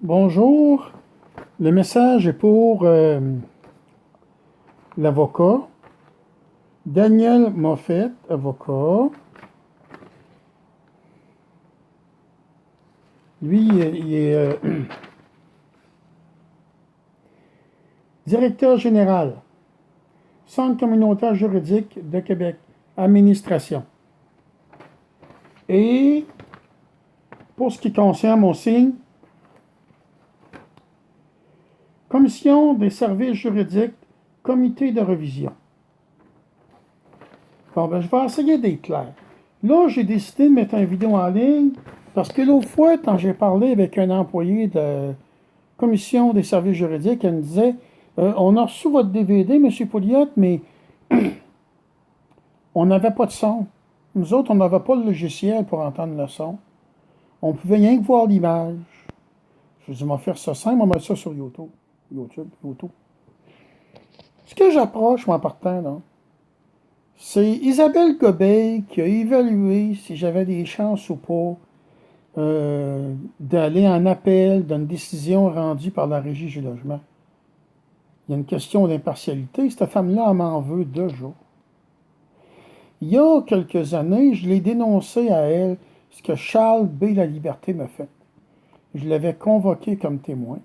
Bonjour, le message est pour l'avocat Daniel Moffett, avocat. Lui, il est directeur général, Centre communautaire juridique de Québec, administration. Et pour ce qui concerne mon signe, Commission des services juridiques, comité de révision. Bon, ben, je vais essayer d'être clair. Là, j'ai décidé de mettre une vidéo en ligne parce que l'autre fois, quand j'ai parlé avec un employé de Commission des services juridiques, elle me disait on a reçu votre DVD, M. Pouliot, mais on n'avait pas de son. Nous autres, on n'avait pas le logiciel pour entendre le son. On pouvait rien que voir l'image. Je dis, on va faire ça simple, on va mettre ça sur YouTube. YouTube. Ce que j'approche, moi, en partant, là, c'est Isabelle Gobeil qui a évalué si j'avais des chances ou pas d'aller en appel d'une décision rendue par la Régie du logement. Il y a une question d'impartialité. Cette femme-là, elle m'en veut 2 jours. Il y a quelques années, je l'ai dénoncé à elle ce que Charles B. Laliberté m'a fait. Je l'avais convoqué comme témoin.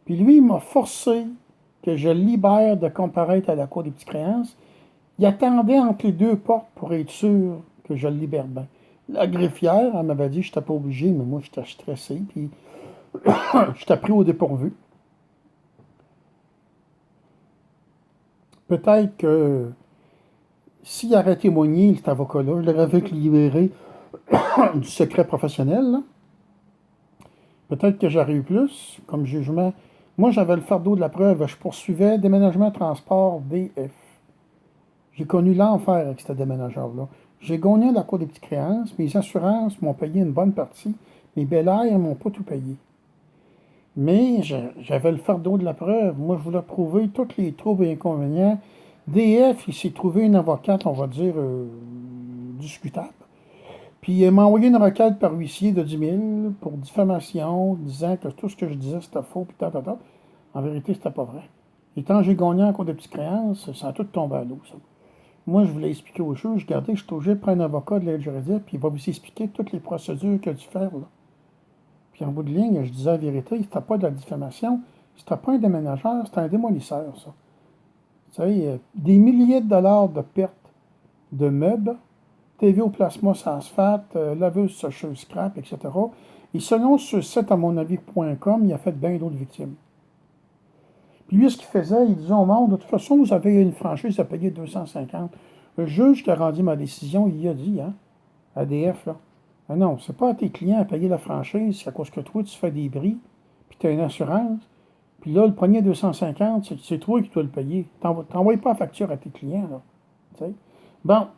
Puis lui, il m'a forcé que je libère de comparaître à la Cour des petites créances. Il attendait entre les 2 portes pour être sûr que je le libère bien. La greffière, elle m'avait dit que je n'étais pas obligé, mais moi, j'étais stressé, puis j'étais pris au dépourvu. Peut-être que s'il avait témoigné, cet avocat-là, je l'aurais fait libérer du secret professionnel, là. Peut-être que j'aurais eu plus comme jugement. Moi, j'avais le fardeau de la preuve. Je poursuivais déménagement transport DF. J'ai connu l'enfer avec ce déménageur-là. J'ai gagné la Cour des petites créances. Mes assurances m'ont payé une bonne partie. Mes bel-aires ne m'ont pas tout payé. Mais j'avais le fardeau de la preuve. Moi, je voulais prouver tous les troubles et inconvénients. DF, il s'est trouvé une avocate, on va dire, discutable. Puis il m'a envoyé une requête par huissier de 10 000 pour diffamation, disant que tout ce que je disais, c'était faux, puis ta. En vérité, c'était pas vrai. Et quand j'ai gagné en cours de petites créances, ça a tout tombé à l'eau, ça. Moi, je voulais expliquer au juge, regardez, je suis obligé de prendre un avocat de l'aide juridique, puis il va vous expliquer toutes les procédures qu'il a dû faire, là. Puis en bout de ligne, je disais la vérité, c'était pas de la diffamation, c'était pas un déménageur, c'était un démolisseur, ça. Vous savez, des milliers de dollars de pertes de meubles, TV au plasma sans asphalte, laveuse, sécheuse, scrap, etc. Et selon ce site à monavis.com, il a fait bien d'autres victimes. Puis lui, ce qu'il faisait, il disait au monde, de toute façon, vous avez une franchise à payer 250. Le juge qui a rendu ma décision, il a dit, hein, ADF, là, ah non, c'est pas à tes clients à payer la franchise, c'est à cause que toi, tu fais des bris, puis tu as une assurance, puis là, le premier 250, c'est toi qui dois le payer. T'envoies pas la facture à tes clients, là. T'sais. Bon,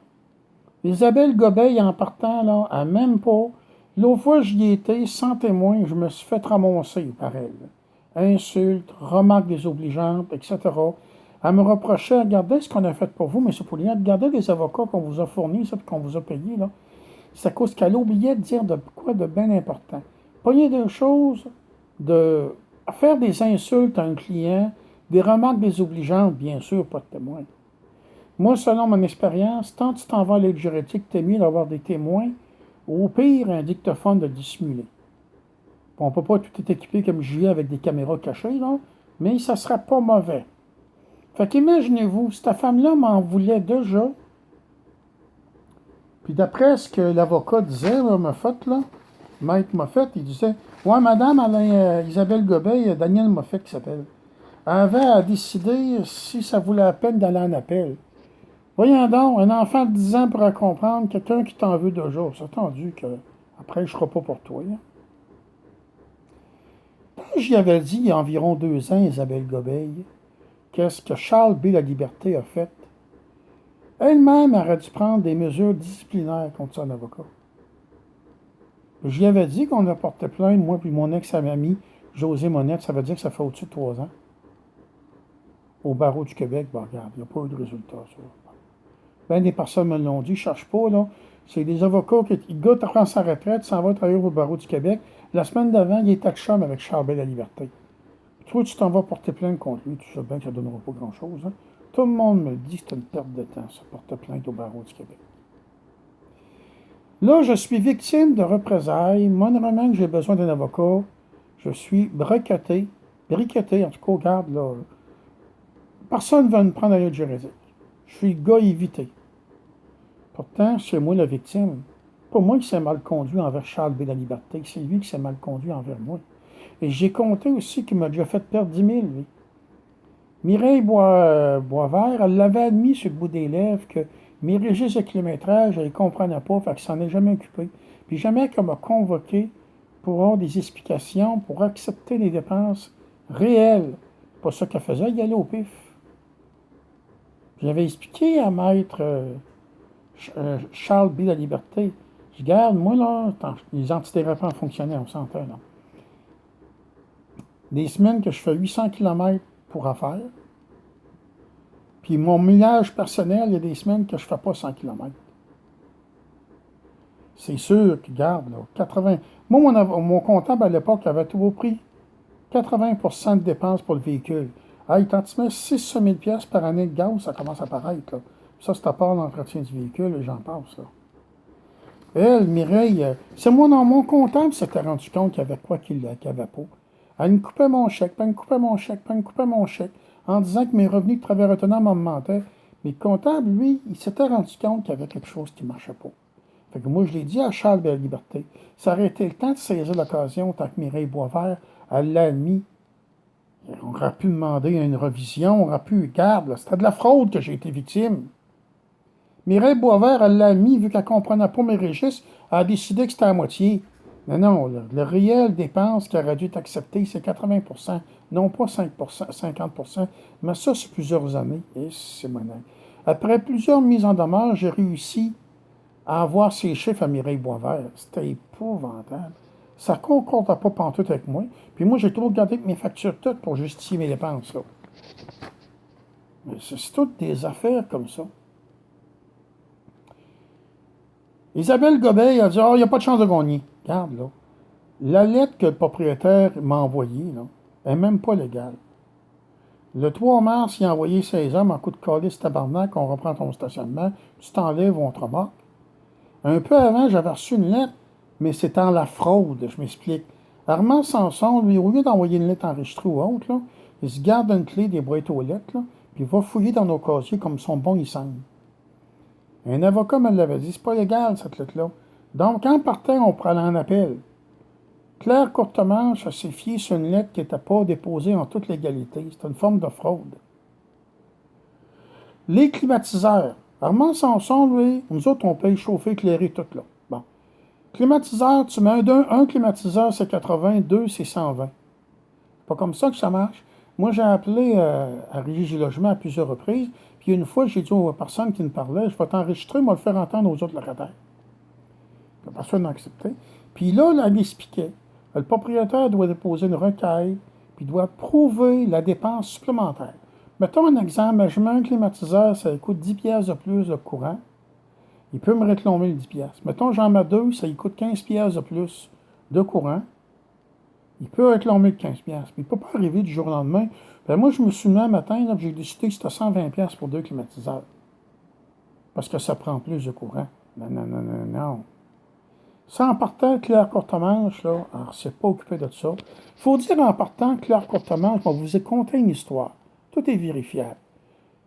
Isabelle Gobeil, en partant, là, à même pas. L'autre fois, j'y étais, sans témoin, je me suis fait ramasser par elle. Insultes, remarques désobligeantes, etc. Elle me reprochait, regardez ce qu'on a fait pour vous, M. Pouliot, regardez les avocats qu'on vous a fournis, ça, qu'on vous a payés, là. C'est à cause qu'elle oubliait de dire de quoi de bien important. Pogner des choses, de faire des insultes à un client, des remarques désobligeantes, bien sûr, pas de témoin. Moi, selon mon expérience, tant tu t'en vas à l'aide juridique, t'es mieux d'avoir des témoins, ou au pire, un dictaphone de dissimuler. Bon, on ne peut pas tout être équipé comme j'y ai avec des caméras cachées, là, mais ça ne sera pas mauvais. Fait qu'imaginez-vous, cette femme-là m'en voulait déjà. Puis d'après ce que l'avocat disait, là, Moffett, là, Maître Moffett, il disait ouais, madame Alain, Isabelle Gobeil, Daniel Moffett qui s'appelle, avait à décider si ça voulait la peine d'aller en appel. Voyons donc, un enfant de 10 ans pourra comprendre quelqu'un qui t'en veut 2 jours. C'est attendu qu'après, je ne serai pas pour toi. Hein. J'y avais dit il y a environ 2 ans, Isabelle Gobeil, qu'est-ce que Charles B. Laliberté a fait. Elle-même aurait dû prendre des mesures disciplinaires contre son avocat. J'y avais dit qu'on a porté plainte, moi puis mon ex-ami, José Monette, ça veut dire que ça fait au-dessus de 3 ans. Au barreau du Québec, ben regarde, il n'y a pas eu de résultat, ça. Ben des personnes me l'ont dit, je ne cherche pas, là. C'est des avocats qui, le gars prend sa retraite, s'en va travailler au barreau du Québec. La semaine d'avant, il était de chum avec Charles Bay La Liberté. Toi, tu t'en vas porter plainte contre lui. Tu sais bien que ça ne donnera pas grand-chose. Hein? Tout le monde me dit que c'est une perte de temps, ça, porter plainte au barreau du Québec. Là, je suis victime de représailles. Moindrement que j'ai besoin d'un avocat, je suis briqueté, en tout cas, regarde, là. Personne ne va me prendre à l'aide juridique. Je suis le gars évité. Pourtant, c'est moi la victime. Pas moi qui s'est mal conduit envers Charles B. La Liberté, c'est lui qui s'est mal conduit envers moi. Et j'ai compté aussi qu'il m'a déjà fait perdre 10 000, lui. Mireille Boisvert, elle l'avait admis sur le bout des lèvres que mes registres de kilométrage, elle ne comprenait pas, fait que ça s'en est jamais occupé. Puis jamais qu'elle m'a convoqué pour avoir des explications, pour accepter les dépenses réelles. Pas ça qu'elle faisait, il allait au pif. J'avais expliqué à maître Charles B. La Liberté, je garde, moi là, les antidérapants fonctionnaient, on s'entend là. Des semaines que je fais 800 km pour affaires, puis mon millage personnel, il y a des semaines que je ne fais pas 100 km. C'est sûr qu'il garde, là, 80. Moi, mon comptable à l'époque avait toujours pris 80% de dépenses pour le véhicule. Hey, quand tu mets 600 000 $ par année de gaz, ça commence à paraître. Là. Ça, c'est à part l'entretien du véhicule, et j'en passe. Là. Elle, Mireille, c'est moi dans mon comptable, s'était rendu compte qu'il y avait quoi qu'il n'y avait pas. Elle me coupait mon chèque, puis elle me coupait mon chèque, puis elle me coupait mon chèque, en disant que mes revenus de travail autonome augmentaient. Mais le comptable, lui, il s'était rendu compte qu'il y avait quelque chose qui ne marchait pas. Fait que moi, je l'ai dit à Charles Belle Liberté. Ça aurait été le temps de saisir l'occasion tant que Mireille Boisvert, elle l'a admis. On aurait pu demander une revision, on aurait pu, regarde, c'était de la fraude que j'ai été victime. Mireille Boisvert, elle l'a admis, vu qu'elle ne comprenait pas mes registres, elle a décidé que c'était à moitié. Non, le réel dépense qu'elle aurait dû accepter, c'est 80%, non pas 5%, 50%, mais ça, c'est plusieurs années. Et c'est monnaie. Après plusieurs mises en demeure, j'ai réussi à avoir ces chiffres à Mireille Boisvert. C'était épouvantable. Ça ne concordait pas pantoute avec moi. Puis moi, j'ai toujours gardé mes factures toutes pour justifier mes dépenses. Là. Mais c'est toutes des affaires comme ça. Isabelle Gobeil a dit « Ah, il n'y a pas de chance de gagner. » Regarde, là. La lettre que le propriétaire m'a envoyée, là, elle n'est même pas légale. Le 3 mars, il a envoyé 16 hommes en coup de calice tabarnak, on reprend ton stationnement, tu t'enlèves, on te remarque. Un peu avant, j'avais reçu une lettre, mais c'est en la fraude, je m'explique. Armand Sanson, lui, au lieu d'envoyer une lettre enregistrée ou autre, là, il se garde une clé des boîtes aux lettres, là, puis il va fouiller dans nos casiers comme son bon il semble. Un avocat me l'avait dit, c'est pas légal cette lettre-là. Donc, en partant, on prend en appel. Claire Courtemanche s'est fiée sur une lettre qui n'était pas déposée en toute légalité. C'est une forme de fraude. Les climatiseurs. Armand Sanson, lui, nous autres, on paye chauffer, éclairer, tout là. Bon. Climatiseur, tu mets un climatiseur, c'est 80, deux, c'est 120. C'est pas comme ça que ça marche. Moi, j'ai appelé à Régie Logement à plusieurs reprises, puis une fois, j'ai dit aux personnes qui me parlaient, je vais t'enregistrer, moi, le faire entendre aux autres locataires. La personne a accepté. Puis là, elle m'expliquait. Le propriétaire doit déposer une requête, puis doit prouver la dépense supplémentaire. Mettons un exemple, je mets un climatiseur, ça coûte 10 pièces de plus de courant. Il peut me réclamer le 10 pièces. Mettons, j'en mets deux, ça lui coûte 15 pièces de plus de courant. Il peut réclamer le 15 pièces. Mais il ne peut pas arriver du jour au lendemain. Ben moi, je me suis mis un matin, là, j'ai décidé que c'était 120 pièces pour deux climatiseurs. Parce que ça prend plus de courant. Non. Ça, en partant, Claire Courtemanche, là, alors, ne s'est pas occupé de ça. Il faut dire en partant, Claire Courtemanche, on vous a conté une histoire. Tout est vérifiable.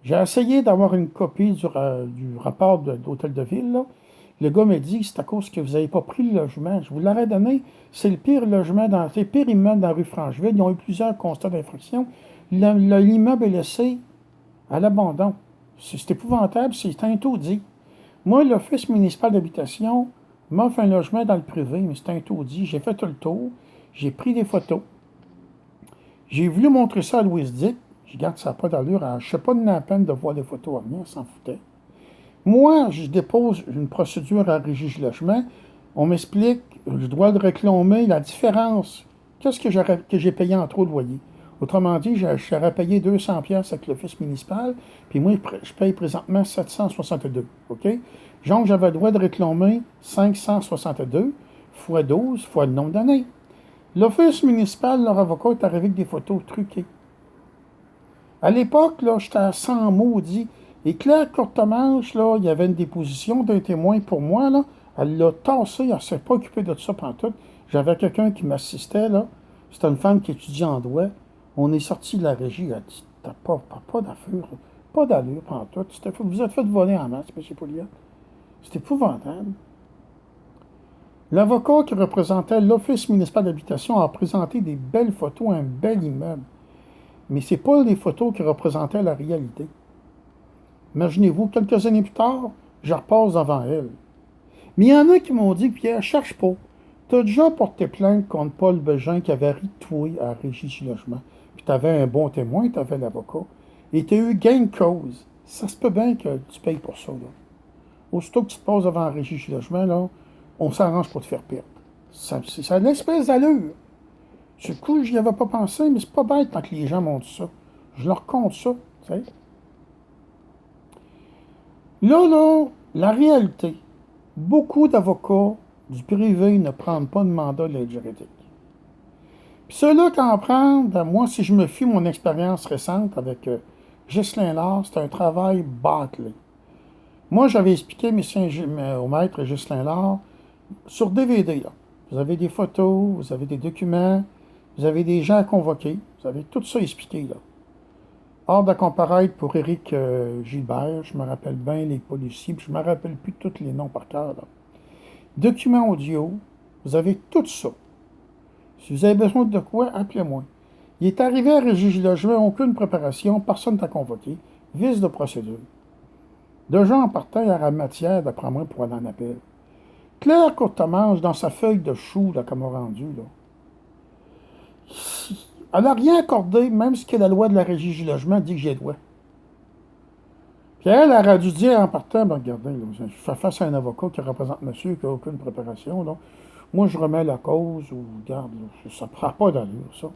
J'ai essayé d'avoir une copie du rapport d'Hôtel de Ville. Là. Le gars m'a dit c'est à cause que vous n'avez pas pris le logement. Je vous l'aurais donné. C'est le pire logement, c'est le pire immeuble dans la rue Francheville. Ils ont eu plusieurs constats d'infraction. L'immeuble est laissé à l'abandon. C'est épouvantable, c'est interdit. Moi, l'Office municipal d'habitation m'offre un logement dans le privé, mais c'est interdit. J'ai fait tout le tour. J'ai pris des photos. J'ai voulu montrer ça à Louise Dick. Je garde ça pas d'allure. Je ne sais pas de la peine de voir les photos à venir, on s'en foutait. Moi, je dépose une procédure à Régie Logement. On m'explique, je dois le réclamer, la différence. Qu'est-ce que j'ai payé en trop de loyer? Autrement dit, j'aurais payé 200 pièces avec l'office municipal, puis moi, je paye présentement 762. OK? Donc, j'avais le droit de réclamer 562 fois 12 fois le nombre d'années. L'office municipal, leur avocat est arrivé avec des photos truquées. À l'époque, là, j'étais à 100 maudits. Et Claire Courtemanche, là, il y avait une déposition d'un témoin pour moi, là. Elle l'a tassé, elle ne s'est pas occupée de ça pantoute. J'avais quelqu'un qui m'assistait, là. C'était une femme qui étudiait en droit. On est sorti de la régie, elle a dit, t'as pas d'affaire, pas d'allure pantoute. Vous êtes fait voler en masse, M. Pouliot. C'était épouvantable. L'avocat qui représentait l'Office municipal d'habitation a présenté des belles photos, un bel immeuble. Mais ce n'est pas les photos qui représentaient la réalité. Imaginez-vous, quelques années plus tard, je repasse devant elle. Mais il y en a qui m'ont dit, Pierre, cherche pas. Tu as déjà porté plainte contre Paul Bégin qui avait ri de toi à la Régie du logement. Puis tu avais un bon témoin, tu avais l'avocat. Et tu as eu gain de cause. Ça se peut bien que tu payes pour ça. Là. Aussitôt que tu te passes devant la Régie du logement, là, on s'arrange pour te faire perdre. Ça a une espèce d'allure. Du coup, je n'y avais pas pensé, mais c'est pas bête quand les gens m'ont dit ça. Je leur compte ça, tu sais. Là, la réalité, beaucoup d'avocats du privé ne prennent pas de mandat de l'aide juridique. Puis ceux-là qui en prennent, ben moi, si je me fie mon expérience récente avec Ghislain Lard, c'est un travail bâclé. Moi, j'avais expliqué au maître Ghislain Lard sur DVD, là. Vous avez des photos, vous avez des documents, vous avez des gens à convoquer, vous avez tout ça expliqué, là. Hors de comparaître pour Éric Gilbert, je me rappelle bien les policiers, puis je ne me rappelle plus tous les noms par cœur, là. Documents audio, vous avez tout ça. Si vous avez besoin de quoi, appelez-moi. Il est arrivé à Régie du logement, aucune préparation, personne t'a convoqué, vice de procédure. De gens en partant, il y aura matière, d'après moi, pour aller en appel. Claire Courtemanche, dans sa feuille de chou, là, qu'elle m'a rendue, là, elle n'a rien accordé, même ce que la loi de la Régie du logement dit que j'ai droit. Puis elle aurait dû dire en partant, ben regardez, là, je fais face à un avocat qui représente monsieur qui n'a aucune préparation. Là. Moi, je remets la cause, ou regarde, là, ça ne prend pas d'allure, ça.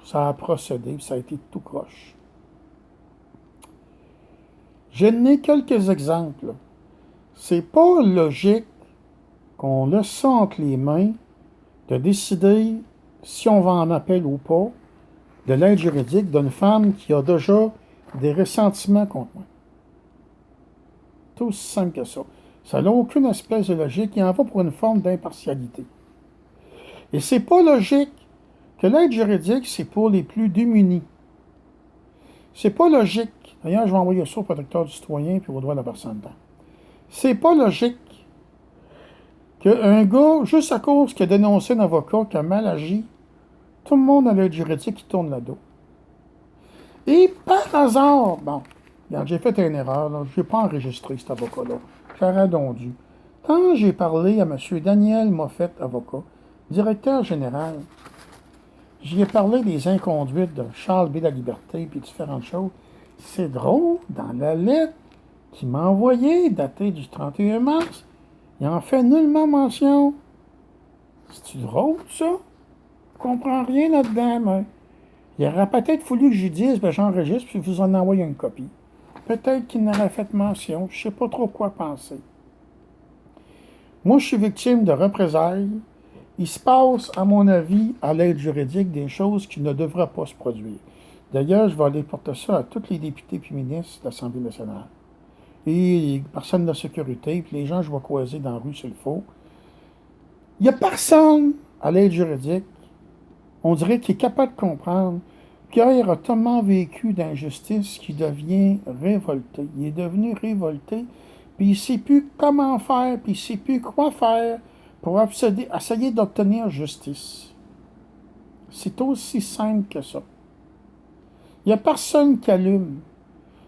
Ça a procédé, ça a été tout croche. J'ai donné quelques exemples. C'est pas logique qu'on laisse ça entre les mains de décider si on va en appel ou pas de l'aide juridique d'une femme qui a déjà des ressentiments contre moi. Tout aussi simple que ça. Ça n'a aucune espèce de logique. Il en va pour une forme d'impartialité. Et c'est pas logique que l'aide juridique, c'est pour les plus démunis. C'est pas logique. D'ailleurs, je vais envoyer ça au protecteur du citoyen puis au droit de la personne. C'est pas logique qu'un gars, juste à cause qu'il a dénoncé un avocat qui a mal agi, tout le monde à l'aide juridique qui tourne le dos. Et par hasard, bon, regarde, j'ai fait une erreur, je n'ai pas enregistré cet avocat-là. J'aurais donc dû. Quand j'ai parlé à M. Daniel Moffett, avocat, directeur général, j'y ai parlé des inconduites de Charles B. La Liberté puis différentes choses. C'est drôle, dans la lettre qu'il m'a envoyée, datée du 31 mars, il en fait nullement mention. C'est-tu drôle, ça? Je comprends rien là-dedans, mais il aurait peut-être voulu que j'y dise, ben j'enregistre, puis vous en envoie une copie. Peut-être qu'il n'aurait fait mention, je ne sais pas trop quoi penser. Moi, je suis victime de représailles. Il se passe, à mon avis, à l'aide juridique, des choses qui ne devraient pas se produire. D'ailleurs, je vais aller porter ça à tous les députés et ministres de l'Assemblée nationale. Et les personnes de sécurité, puis les gens que je vais croiser dans la rue s'il le faut. Il n'y a personne à l'aide juridique, on dirait qu'il est capable de comprendre. Pierre a tellement vécu d'injustice qu'il devient révolté. Il est devenu révolté, puis il ne sait plus comment faire, puis il ne sait plus quoi faire pour essayer d'obtenir justice. C'est aussi simple que ça. Il n'y a personne qui allume.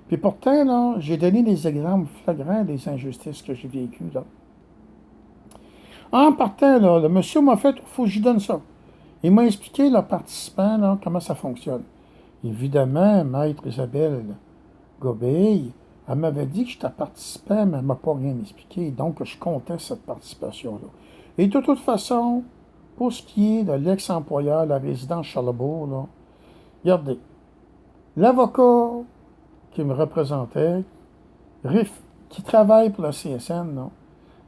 Puis pourtant, là, j'ai donné des exemples flagrants des injustices que j'ai vécues, là. En partant, là, le monsieur m'a fait, il faut que je lui donne ça. Il m'a expliqué, le participant, là, comment ça fonctionne. Évidemment, maître Isabelle Gobeil, elle m'avait dit que j'étais participant, mais elle ne m'a pas rien expliqué, donc je comptais cette participation-là. Et de toute façon, pour ce qui est de l'ex-employeur, la résidence Charlebourg, là, regardez, l'avocat qui me représentait, qui travaille pour la CSN, non,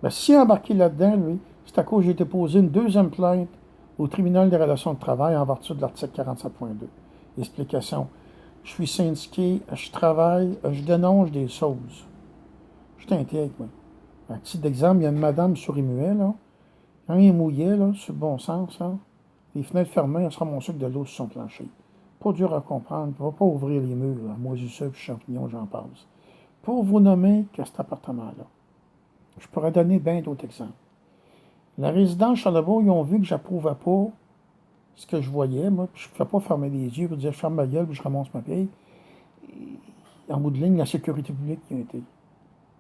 ben, s'il est embarqué là-dedans, lui, c'est à cause que j'ai déposé une deuxième plainte au tribunal des relations de travail en vertu de l'article 47.2. Explication. Je suis syndiqué, je travaille, je dénonce des choses. Je t'intègre, moi. Un petit exemple, il y a une madame souris-muet, là. Quand il mouillait, là, sur le bon sens, là, les fenêtres fermées, elle se ramassait avec de l'eau sur son plancher. Pas dur à comprendre. Il ne va pas ouvrir les murs, là, moisissures puis champignons, j'en passe. Pour vous nommer que cet appartement-là, je pourrais donner bien d'autres exemples. La résidence Charlebourg, ils ont vu que j'approuvais pas ce que je voyais, moi, puis je ne pouvais pas fermer les yeux pour dire je ferme ma gueule puis je ramasse ma paye. Et en bout de ligne, la sécurité publique qui a été.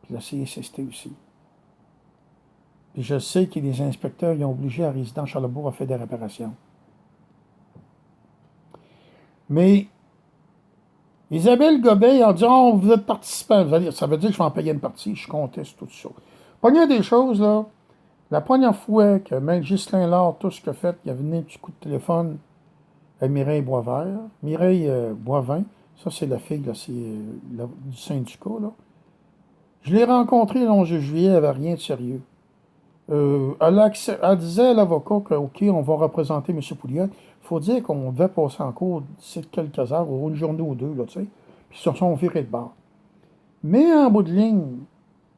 Puis la CSST aussi. Puis je sais que les inspecteurs ils ont obligé la résidence Charlebourg à faire des réparations. Mais Isabelle Gobet a dit oh, vous êtes participant. Ça veut dire que je vais en payer une partie. Je conteste tout ça. Première des choses, là, la première fois que M. Ghislain Lard, tout ce qu'il a fait, il a venu un petit coup de téléphone à Mireille Boisvert. Mireille Boivin, ça c'est la fille là, du syndicat. Là. Je l'ai rencontrée le 11 juillet, elle n'avait rien de sérieux. Elle disait à l'avocat que, OK, on va représenter M. Pouliot. Il faut dire qu'on devait passer en cours d'ici quelques heures, ou une journée ou deux, là, tu sais. Puis ils se sont virés de bord. Mais en bout de ligne,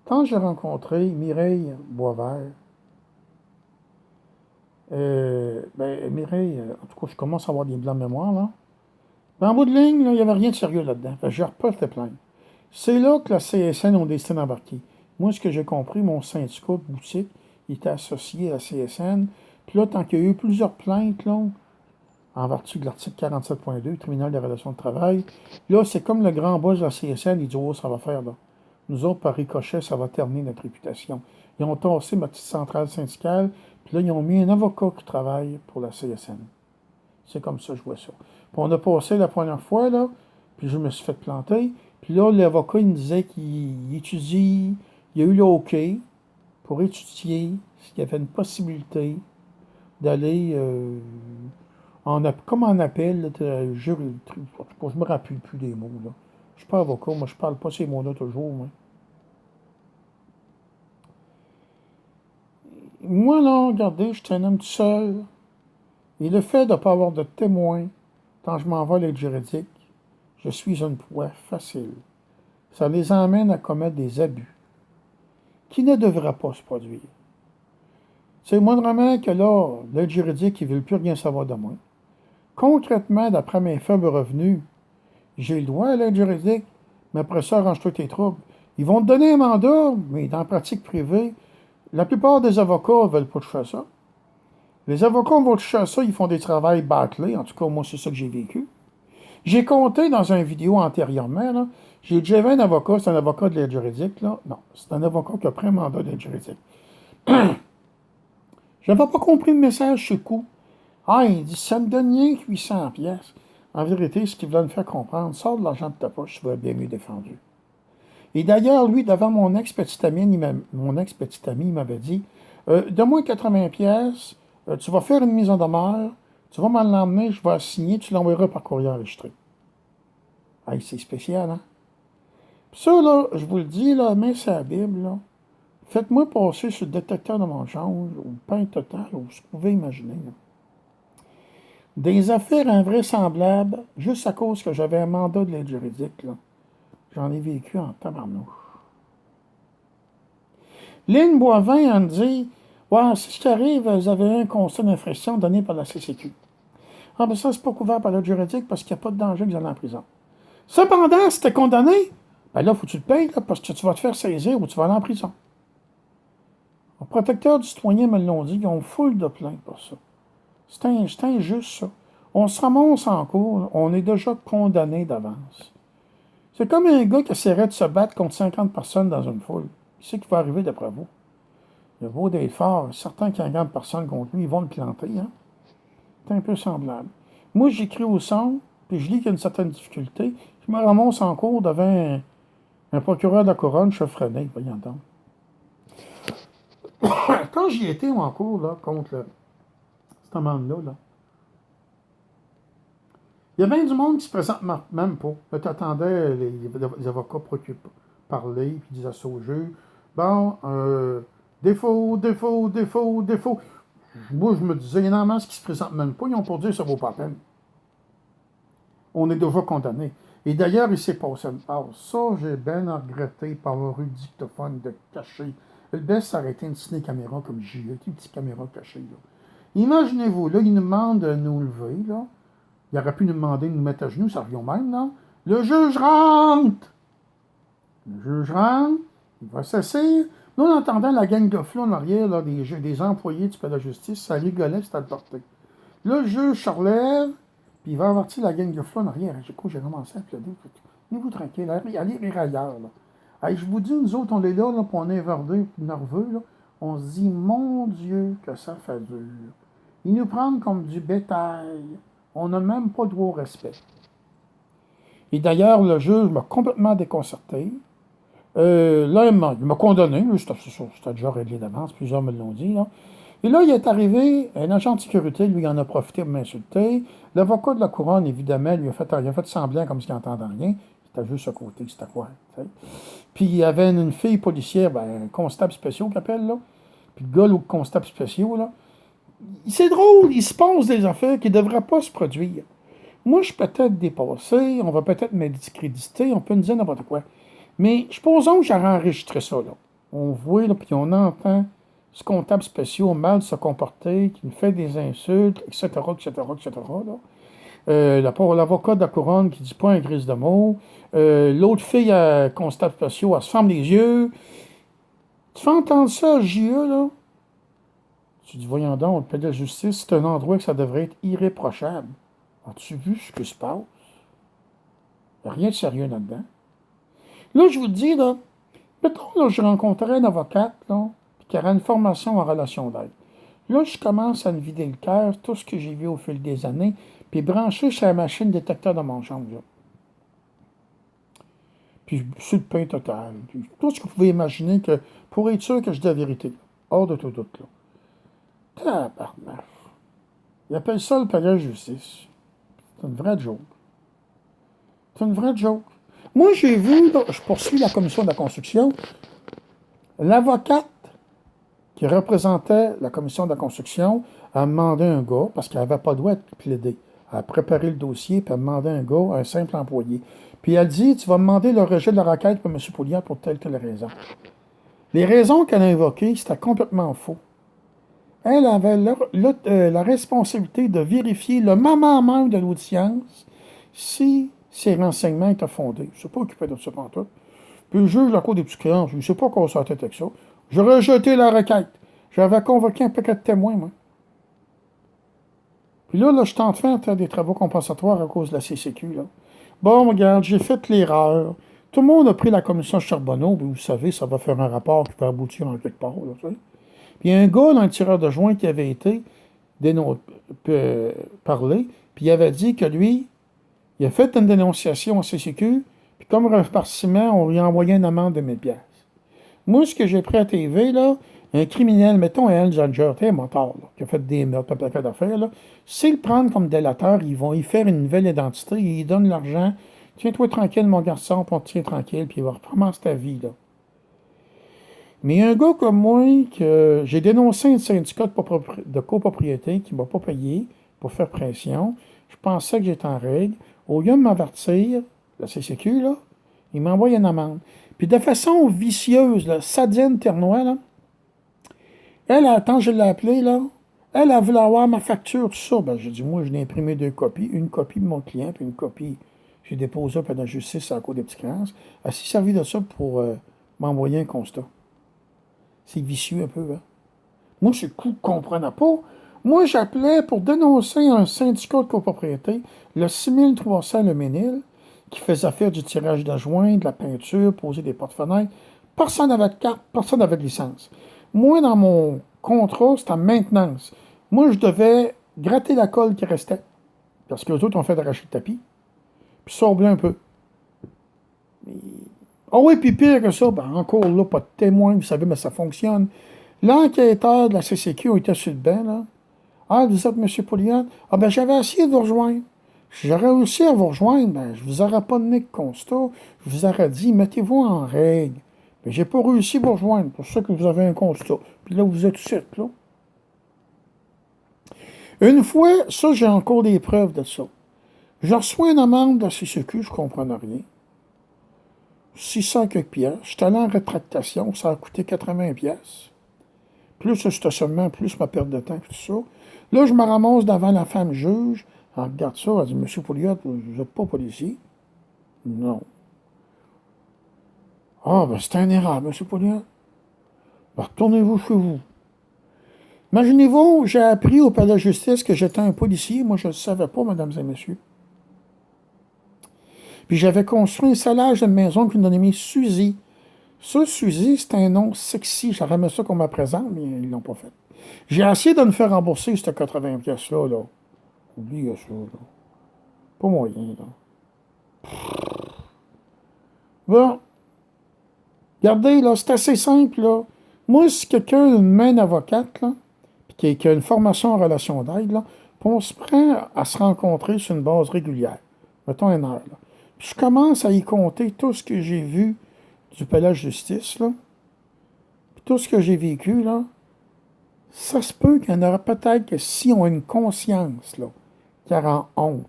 quand j'ai rencontré Mireille Boisvert, Mireille, en tout cas, je commence à avoir des blancs de mémoire, là. Ben, en bout de ligne, là, il n'y avait rien de sérieux là-dedans. Je reporte plainte. C'est là que la CSN ont décidé d'embarquer. Moi, ce que j'ai compris, mon syndicat de boutique, il était associé à la CSN. Puis là, tant qu'il y a eu plusieurs plaintes, là, en vertu de l'article 47.2, tribunal des relations de travail, là, c'est comme le grand boss de la CSN, il dit, oh, ça va faire, là. Nous autres, par ricochet, ça va terminer notre réputation. Ils ont tassé ma petite centrale syndicale, puis là, ils ont mis un avocat qui travaille pour la CSN. C'est comme ça, je vois ça. Puis on a passé la première fois, là, puis je me suis fait planter. Puis là, l'avocat, il me disait qu'il étudie, il a eu le OK pour étudier s'il y avait une possibilité d'aller comme en appel, là, je me rappelle plus des mots. Là. Je ne suis pas avocat, moi je parle pas ces mots-là toujours. Moi, là, regardez, je suis un homme tout seul. Et le fait de ne pas avoir de témoins quand je m'en vais à l'aide juridique, je suis une proie facile. Ça les emmène à commettre des abus qui ne devraient pas se produire. C'est moindrement que là, l'aide juridique, ils ne veulent plus rien savoir de moi. Concrètement, d'après mes faibles revenus, j'ai le droit à l'aide juridique, mais après ça, arrange-toi tes troubles. Ils vont te donner un mandat, mais dans la pratique privée, la plupart des avocats ne veulent pas toucher à ça. Les avocats vont toucher à ça, ils font des travails bâclés. En tout cas, moi, c'est ça que j'ai vécu. J'ai compté dans une vidéo antérieurement, là, j'ai déjà vu un avocat, c'est un avocat de l'aide juridique, là. Non, c'est un avocat qui a pris un mandat d'aide juridique. Je n'avais pas compris le message sur le coup. Ah, il dit, ça me donne rien que 800 pièces. En vérité, ce qu'il voulait me faire comprendre, sors de l'argent de ta poche, tu vas être bien mieux défendu. Et d'ailleurs, lui, devant mon ex-petit ami, il m'avait dit, donne-moi 80 pièces, tu vas faire une mise en demeure, tu vas m'en l'emmener, je vais la signer, tu l'enverras par courrier enregistré. Hey, c'est spécial, hein? Puis ça, là, je vous le dis, là, mais c'est la Bible, là. Faites-moi passer sur le détecteur de mensonges, ou pain total, ou ce que vous pouvez imaginer, là. Des affaires invraisemblables, juste à cause que j'avais un mandat de l'aide juridique, là. J'en ai vécu en tabarnouche. Lynn Boivin en dit ouais, c'est ce qui arrive, vous avez un constat d'infraction donné par la CCQ. Ah, ben ça, c'est pas couvert par l'aide juridique parce qu'il n'y a pas de danger que vous allez en prison. Cependant, si t'es condamné, ben là, faut que tu le payes, là, parce que tu vas te faire saisir ou tu vas aller en prison. Les protecteurs du citoyen me l'ont dit, ils ont foule de plaintes pour ça. C'est injuste, ça. On se ramasse en cours, on est déjà condamné d'avance. C'est comme un gars qui essaierait de se battre contre 50 personnes dans une foule. Qu'est-ce qui va arriver d'après vous? Il a beau d'être fort, certains 50 personnes contre lui, ils vont le planter. Hein? C'est un peu semblable. Moi, j'écris au son, puis je lis qu'il y a une certaine difficulté. Je me ramasse en cours devant un procureur de la couronne, chevronné, voyons donc. Quand j'y étais en cours, là, contre cette amende-là, là, il y a bien du monde qui se présente même pas. Là, tu attendais les avocats parler, puis disaient ça au juge. Bon, défaut, défaut, défaut, défaut. Moi, je me disais, il y en a en masse qui se présentent même pas, ils ont pour dire que ça vaut pas la peine. On est déjà condamné. Et d'ailleurs, il s'est passé une passe. Ça, j'ai bien regretté par avoir eu le dictaphone de cacher. Le best, ça aurait été une ciné-caméra comme j'ai eu, une petite caméra cachée, là. Imaginez-vous, là, il nous demande de nous lever, là. Il aurait pu nous demander de nous mettre à genoux, ça revient au même, là. Le juge rentre! Le juge rentre, il va s'asseoir. Nous, en entendant la gang de flots en arrière, là, des employés du palais de justice, ça rigolait, c'était à le porter. Là, le juge se relève, puis il va avertir la gang de flots en arrière. J'ai commencé à plaider. Tenez-vous tranquille, allez rire ailleurs, là. Hey, je vous dis, nous autres, on est là, puis on est verdés, nerveux, là. On se dit, mon Dieu, que ça fait dur. Ils nous prennent comme du bétail. On n'a même pas droit au respect. Et d'ailleurs, le juge m'a complètement déconcerté. Là, il m'a condamné. C'était déjà réglé d'avance. Plusieurs me l'ont dit. Là. Et là, il est arrivé, un agent de sécurité, lui, en a profité pour m'insulter. L'avocat de la couronne, évidemment, lui il a fait semblant comme s'il n'entendait rien. C'était juste à côté, c'était quoi. T'sais. Puis il y avait une fille policière, un constable spécial qui appelle, là. Puis le gars, le constable spécial, là. C'est drôle, il se passe des affaires qui ne devraient pas se produire. Moi, je suis peut-être dépassé, on va peut-être me discréditer, on peut me dire n'importe quoi. Mais supposons que j'aurais enregistré ça, là. On voit, là, puis on entend ce comptable spécial mal se comporter, qui nous fait des insultes, etc., etc., etc., là. L'avocat de la couronne qui dit pas un grise de mots. L'autre fille, constable spécial, elle se ferme les yeux. Tu fais entendre ça à JE, là? Tu dis, voyons donc, le palais de la justice, c'est un endroit que ça devrait être irréprochable. As-tu vu ce qui se passe? Il n'y a rien de sérieux là-dedans. Là, je vous dis, là, mettons, là, je rencontrais une avocate, là, qui aurait une formation en relation d'aide. Là, je commence à me vider le cœur, tout ce que j'ai vu au fil des années, puis brancher sur la machine détecteur de mon chambre, là. Puis, sur le pain total. Puis, tout ce que vous pouvez imaginer que, pour être sûr que je dis la vérité, hors de tout doute, là. Tabarnak. Ils appellent ça le palais de justice. C'est une vraie joke. C'est une vraie joke. Moi, j'ai vu, là, je poursuis la commission de la construction, l'avocate qui représentait la commission de la construction a demandé un gars, parce qu'elle n'avait pas le droit de plaider, elle a préparé le dossier, puis elle a demandé un gars, un simple employé. Puis elle dit, tu vas demander le rejet de la requête pour M. Pouliot pour telle raison. Les raisons qu'elle a invoquées, c'était complètement faux. Elle avait la responsabilité de vérifier le moment même de l'audience si ces renseignements étaient fondés. Je ne suis pas occupé de ça pantoute. Puis le juge, la cour des petits clients, je ne sais pas quoi ça tête avec ça. J'ai rejeté la requête. J'avais convoqué un paquet de témoins, moi. Puis là, je tente de faire des travaux compensatoires à cause de la CCQ, là. Bon, regarde, j'ai fait l'erreur. Tout le monde a pris la commission Charbonneau, puis vous savez, ça va faire un rapport qui peut aboutir en quelque part, là, tu sais. Puis il y a un gars, là, un tireur de joint, qui avait été parlé, puis il avait dit que lui, il a fait une dénonciation à CCQ, puis comme repartiment, on lui a envoyé une amende de 1000$. Moi, ce que j'ai pris à TV, là, un criminel, mettons un Janger, un motard, là, qui a fait des meurtres, un paquet d'affaires, là, s'ils le prennent comme délateur, ils vont y faire une nouvelle identité, ils donnent l'argent. Tiens-toi tranquille, mon garçon, puis on te tient tranquille, puis il va recommencer ta vie, là. Mais un gars comme moi, que j'ai dénoncé un syndicat de copropriété qui ne m'a pas payé pour faire pression, je pensais que j'étais en règle. Au lieu de m'avertir, la CCQ, là, il m'envoie une amende. Puis de façon vicieuse, là, Sadienne Ternois, là, elle, quand je l'ai appelée, là, elle a voulu avoir ma facture, tout ça. Ben, j'ai dit, moi, je l'ai imprimé 2 copies. Une copie de mon client, puis une copie, j'ai déposé auprès de la justice à la Cour des petites créances. Elle s'est servie de ça pour m'envoyer un constat. C'est vicieux un peu, hein? Moi, je ne comprenais pas. Moi, j'appelais pour dénoncer un syndicat de copropriété, le 6300 Le Ménil, qui faisait faire du tirage de joint, de la peinture, poser des portes-fenêtres. Personne n'avait de carte, personne n'avait de licence. Moi, dans mon contrat, c'était en maintenance. Moi, je devais gratter la colle qui restait. Parce que les autres ont fait arracher le tapis. Puis sabler un peu. Ah oui, puis pire que ça, ben encore là, pas de témoin, vous savez, mais ça fonctionne. L'enquêteur de la CCQ était sur le banc, là. Ah, vous êtes M. Pouliot? Ah, ben j'avais essayé de vous rejoindre. Si j'aurais réussi à vous rejoindre, ben je vous aurais pas donné de constat. Je vous aurais dit, mettez-vous en règle. Mais j'ai pas réussi à vous rejoindre. Pour ça que vous avez un constat. Puis là, vous êtes 7, là. Une fois, ça, j'ai encore des preuves de ça. Je reçois une amende de la CCQ, je ne comprends rien. 600 quelques piastres. Je suis allé en rétractation, ça a coûté 80 piastres. Plus le stationnement, plus ma perte de temps, tout ça. Là, je me ramasse devant la femme juge. Elle regarde ça, elle dit, Monsieur Pouliot, vous n'êtes pas policier? Non. Ah, ben c'est un erreur, Monsieur Pouliot. Ben, retournez-vous chez vous. Imaginez-vous, j'ai appris au palais de justice que j'étais un policier. Moi, je ne le savais pas, mesdames et messieurs. Puis j'avais construit un salage de maison qu'une de mes Suzy. Ça, Suzy, c'est un nom sexy. J'aurais aimé ça qu'on me présente, mais ils ne l'ont pas fait. J'ai essayé de me faire rembourser ce 80 pièces-là, là. Oubliez ça, là. Pas moyen, là. Bon, regardez, là, c'est assez simple, là. Moi, si quelqu'un me met une avocate, là, puis qui a une formation en relation d'aide, là, puis on se prend à se rencontrer sur une base régulière, mettons une heure, là. Puis je commence à y compter tout ce que j'ai vu du palais de justice, là, puis tout ce que j'ai vécu, là, ça se peut qu'il y en aura peut-être que si on a une conscience, là, qui rend honte.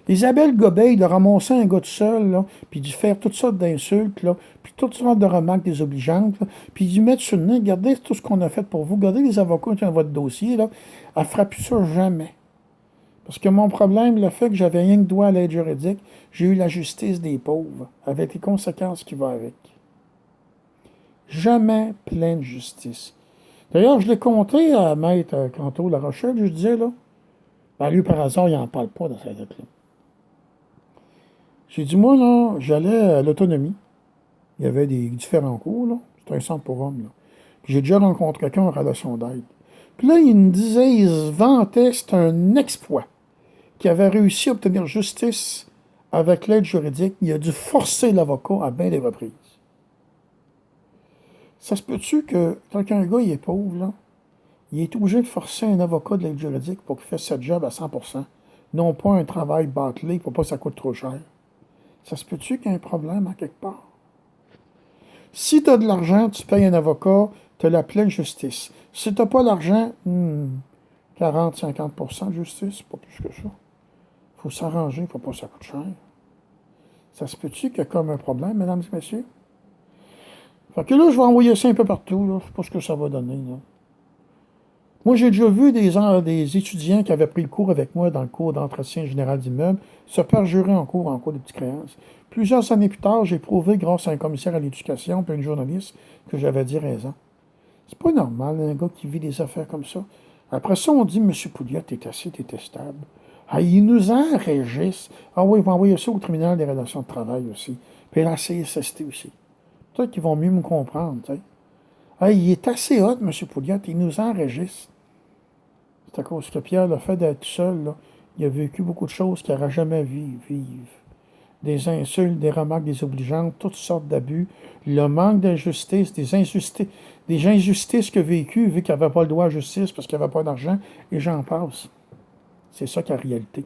Isabelle Gobeil de ramasser un gars tout seul, là, puis de faire toutes sortes d'insultes, là, puis toutes sortes de remarques désobligeantes, là, puis d'y mettre sur le nez, regardez tout ce qu'on a fait pour vous, regardez les avocats qui ont votre dossier, là, elle ne fera plus ça jamais. Parce que mon problème, le fait que j'avais rien que droit à l'aide juridique, j'ai eu la justice des pauvres, avec les conséquences qui vont avec. Jamais pleine justice. D'ailleurs, je l'ai compté à Maître Canto La Rochelle, je disais, là, ben, lui, par hasard, il n'en parle pas dans sa lettre-là. J'ai dit, moi, là, j'allais à l'autonomie. Il y avait des différents cours, là. C'était un centre pour hommes, là. Puis j'ai déjà rencontré quelqu'un en relation d'aide. Puis là, il me disait, il se vantait, c'était un exploit, qu'il avait réussi à obtenir justice avec l'aide juridique. Il a dû forcer l'avocat à bien des reprises. Ça se peut-tu que, quand un gars il est pauvre, là, il est obligé de forcer un avocat de l'aide juridique pour qu'il fasse sa job à 100%, non pas un travail bâclé pour pas que ça coûte trop cher. Ça se peut-tu qu'il y ait un problème à quelque part? Si tu as de l'argent, tu payes un avocat, tu as la pleine justice. Si tu n'as pas l'argent, 40-50% de justice, pas plus que ça. Il faut s'arranger, il ne faut pas que ça coûte cher. Ça se peut-tu qu'il y a comme un problème, mesdames et messieurs? Fait que là, je vais envoyer ça un peu partout, là. Je ne sais pas ce que ça va donner, là. Moi, j'ai déjà vu des étudiants qui avaient pris le cours avec moi dans le cours d'entretien général d'immeuble se perjurer en cours de petites créances. Plusieurs années plus tard, j'ai prouvé, grâce à un commissaire à l'éducation et une journaliste, que j'avais dit raison. C'est pas normal, un gars qui vit des affaires comme ça. Après ça, on dit, M. Pouliot, t'es assez détestable. Ah, ils nous enregistrent. Ah oui, ils vont envoyer ça au tribunal des relations de travail aussi. Puis à la CSST aussi. Peut-être qu'ils vont mieux me comprendre, tu sais. Ah, il est assez hot, M. Pouliot, il nous enregistre. C'est à cause que Pierre, le fait d'être seul, là, il a vécu beaucoup de choses qu'il n'aura jamais vu vivre. Des insultes, des remarques désobligeantes, toutes sortes d'abus, le manque d'injustice, des injustices qu'il a vécues, vu qu'il n'avait pas le droit à justice parce qu'il n'avait pas d'argent, et j'en passe. C'est ça qui est la réalité.